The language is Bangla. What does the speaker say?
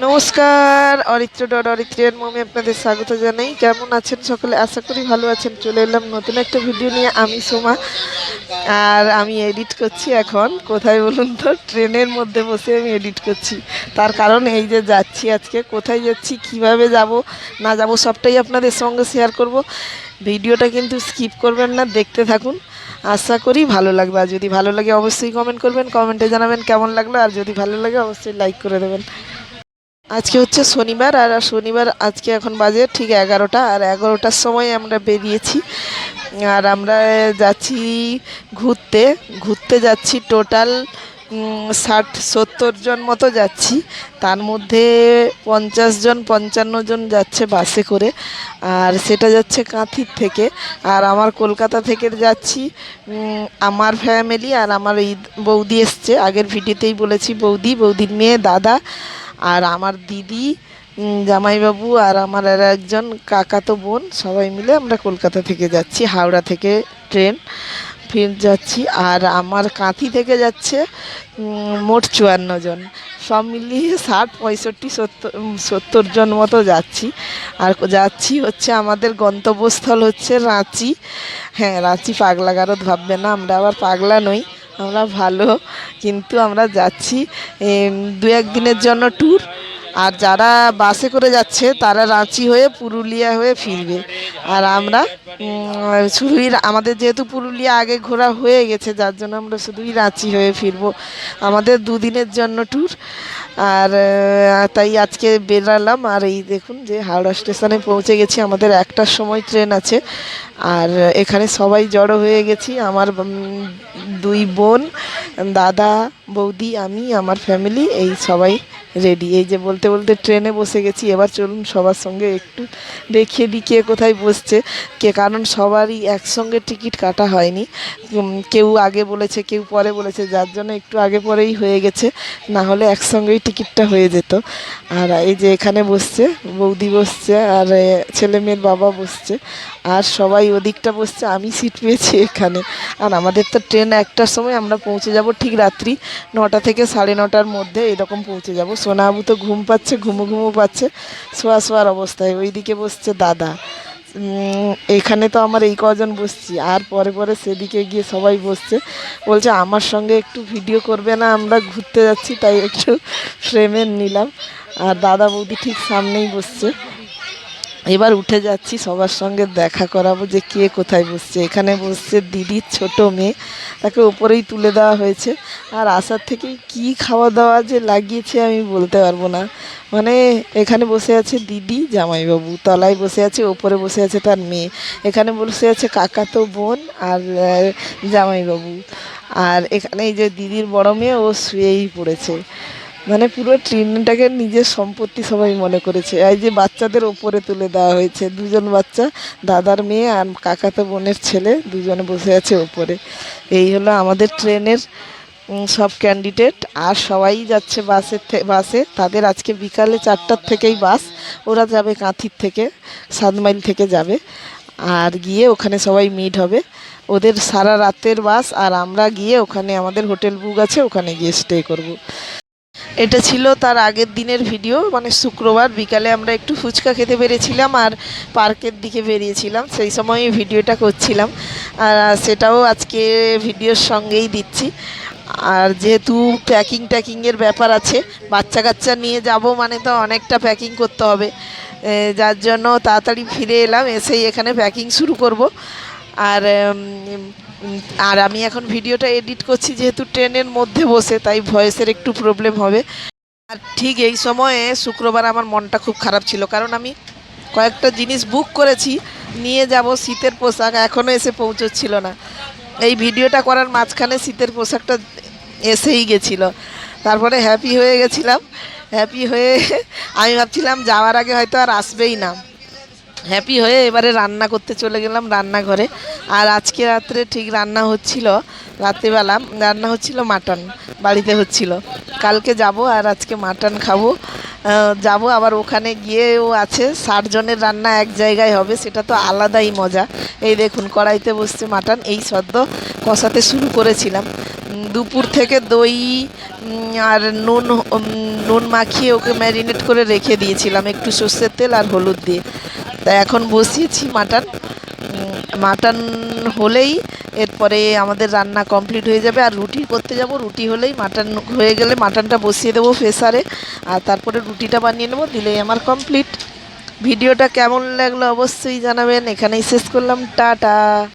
নমস্কার, অরিত্র ডট অরিত্রিয়ার মমে আপনাদের স্বাগত জানাই। কেমন আছেন সকলে? আশা করি ভালো আছেন। চলে এলাম নতুন একটা ভিডিও নিয়ে। আমি সোমা, আর আমি এডিট করছি এখন। কোথায় বলুন তো? ট্রেনের মধ্যে বসে আমি এডিট করছি। তার কারণ এই যে যাচ্ছি, আজকে কোথায় যাচ্ছি, কিভাবে যাব না যাব সবটাই আপনাদের সঙ্গে শেয়ার করব। ভিডিওটা কিন্তু স্কিপ করবেন না, দেখতে থাকুন। আশা করি ভালো লাগবে। আর যদি ভালো লাগে অবশ্যই কমেন্ট করবেন, কমেন্টে জানাবেন কেমন লাগলো। আর যদি ভালো লাগে অবশ্যই লাইক করে দেবেন। আজকে হচ্ছে শনিবার, আর শনিবার আজকে এখন বাজে ঠিক 11টা, আর 11টার সময় আমরা বেরিয়েছি। আর আমরা যাচ্ছি ঘুরতে ঘুরতে যাচ্ছি। টোটাল 60-70 জন মতো যাচ্ছি। তার মধ্যে 50 জন 55 জন যাচ্ছে বাসে করে, আর সেটা যাচ্ছে কাঁথির থেকে। আর আমার কলকাতা থেকে যাচ্ছি আমার ফ্যামিলি। আর আমার এই বৌদি এসছে, আগের ভিডিওতেই বলেছি, বৌদির মেয়ে, দাদা, আর আমার দিদি, জামাইবাবু, আর আমার আর একজন কাকাতো বোন, সবাই মিলে আমরা কলকাতা থেকে যাচ্ছি। হাওড়া থেকে ট্রেন ফির যাচ্ছি। আর আমার কাঁথি থেকে যাচ্ছে মোট 54 জন। সব মিলিয়ে 60, 65, 70 জন মতো যাচ্ছি। আর যাচ্ছি হচ্ছে আমাদের গন্তব্যস্থল হচ্ছে রাঁচি। হ্যাঁ, রাঁচি পাগলা গারদ ভাববে না, আমরা আবার পাগলা নই, আমরা ভালো। কিন্তু আমরা যাচ্ছি 2-1 দিনের জন্য ট্যুর। আর যারা বাসে করে যাচ্ছে তারা রাঁচি হয়ে পুরুলিয়া হয়ে ফিরবে। আর আমরা শুধুই আমাদের যেহেতু পুরুলিয়া আগে ঘোরা হয়ে গেছে, যার জন্য আমরা শুধুই রাঁচি হয়ে ফিরবো। আমাদের 2 দিনের জন্য ট্যুর। আর তাই আজকে বেরালাম। আর এই দেখুন যে হাওড়া স্টেশনে পৌঁছে গেছি। আমাদের 1টার সময় ট্রেন আছে। আর এখানে সবাই জড়ো হয়ে গেছি। আমার 2 বোন, দাদা, বৌদি, আমি, আমার ফ্যামিলি, এই সবাই রেডি। এই যে বলতে বলতে ট্রেনে বসে গেছি। এবার চলুন সবার সঙ্গে একটু দেখিয়ে দিই কে কোথায় বসছে। কারণ সবারই একসঙ্গে টিকিট কাটা হয়নি, কেউ আগে বলেছে কেউ পরে বলেছে, যার জন্য একটু আগে পরেই হয়ে গেছে, না হলে একসঙ্গেই টিকিটটা হয়ে যেত। আর এই যে এখানে বসছে বৌদি, বসছে, আর ছেলে মেয়ের বাবা বসছে, আর সবাই ওদিকটা বসছে। আমি সিট পেয়েছি এখানে। আর আমাদের তো ট্রেন 1টার সময়, আমরা পৌঁছে যাব ঠিক রাত্রি 9টা থেকে 9:30টার মধ্যে এরকম পৌঁছে যাব। সোনাবু তো ঘুম পাচ্ছে, ঘুমো পাচ্ছে, শোয়ার অবস্থায়। ওইদিকে বসছে দাদা। এখানে তো আমার এই কজন বসছি, আর পরে পরে সেদিকে গিয়ে সবাই বসছে। বলছে আমার সঙ্গে একটু ভিডিও করবে না, আমরা ঘুরতে যাচ্ছি, তাই একটু ফ্রেমে নিলাম। আর দাদা বৌদি ঠিক সামনেই বসছে। এবার উঠে যাচ্ছি, সবার সঙ্গে দেখা করাবো যে কে কোথায় বসছে। এখানে বসছে দিদির ছোট মেয়ে, তাকে ওপরেই তুলে দেওয়া হয়েছে। আর আসার থেকেই কি খাওয়া দাওয়া যে লাগিয়েছে আমি বলতে পারবো না। মানে এখানে বসে আছে দিদি, জামাইবাবু তলায় বসে আছে, ওপরে বসে আছে তার মেয়ে, এখানে বসে আছে কাকাতো বোন আর জামাইবাবু। আর এখানে এই যে দিদির বড় মেয়ে, ও শুয়েই পড়েছে। মানে পুরো ট্রেনটাকে নিজের সম্পত্তি সবাই মনে করেছে। এই যে বাচ্চাদের ওপরে তুলে দেওয়া হয়েছে, 2জন বাচ্চা, দাদার মেয়ে আর কাকাতো বোনের ছেলে, 2জনে বসে আছে ওপরে। এই হলো আমাদের ট্রেনের সব ক্যান্ডিডেট। আর সবাই যাচ্ছে বাসে। তাদের আজকে বিকালে 4টার থেকেই বাস। ওরা যাবে কাঁথির থেকে, 7 মাইল থেকে যাবে। আর গিয়ে ওখানে সবাই মিট হবে। ওদের সারা রাতের বাস। আর আমরা গিয়ে ওখানে আমাদের হোটেল বুক আছে, ওখানে গিয়ে স্টে করব। এটা ছিল তার আগের দিনের ভিডিও, মানে শুক্রবার বিকালে আমরা একটু ফুচকা খেতে বেরিয়েছিলাম আর পার্কের দিকে বেরিয়েছিলাম, সেই সময় ভিডিওটা করছিলাম। আর সেটাও আজকে ভিডিওর সঙ্গেই দিচ্ছি। আর যেহেতু ট্যাকিংয়ের ব্যাপার আছে, বাচ্চা কাচ্চা নিয়ে যাব মানে তো অনেকটা প্যাকিং করতে হবে, যার জন্য তাড়াতাড়ি ফিরে এলাম। এসেই এখানে প্যাকিং শুরু করব। আর আর আমি এখন ভিডিওটা এডিট করছি যেহেতু ট্রেনের মধ্যে বসে, তাই ভয়েসের একটু প্রবলেম হবে। আর ঠিক এই সময়ে শুক্রবার আমার মনটা খুব খারাপ ছিল, কারণ আমি কয়েকটা জিনিস বুক করেছি, নিয়ে যাব শীতের পোশাক, এখনও এসে পৌঁছচ্ছিল না। এই ভিডিওটা করার মাঝখানে শীতের পোশাকটা এসেই গেছিলো। তারপরে হ্যাপি হয়ে গেছিলাম। হ্যাপি হয়ে আমি ভাবছিলাম যাওয়ার আগে হয়তো আর আসবেই না। হ্যাপি হয়ে এবারে রান্না করতে চলে গেলাম রান্নাঘরে। আর আজকে রাত্রে ঠিক রান্না হচ্ছিল, রাত্রিবেলা রান্না হচ্ছিল মাটন, বাড়িতে হচ্ছিল। কালকে যাব আর আজকে মাটন খাবো। যাব আবার ওখানে গিয়েও আছে 60 জনের রান্না এক জায়গায় হবে, সেটা তো আলাদাই মজা। এই দেখুন কড়াইতে বসছে মাটন, এই সদ্য কষাতে শুরু করেছিলাম। দুপুর থেকে দই আর নুন মাখিয়ে ওকে ম্যারিনেট করে রেখে দিয়েছিলাম একটু সর্ষের তেল আর হলুদ দিয়ে। তা এখন বসিয়েছি মাটন। মাটন হলেই এরপরে আমাদের রান্না কমপ্লিট হয়ে যাবে। আর রুটি করতে যাব, রুটি হলেই মাটন হয়ে গেলে মাটনটা বসিয়ে দেবো প্রেসারে, আর তারপরে রুটিটা বানিয়ে নেবো, দিলেই আমার কমপ্লিট। ভিডিওটা কেমন লাগলো অবশ্যই জানাবেন। এখানেই শেষ করলাম, টাটা।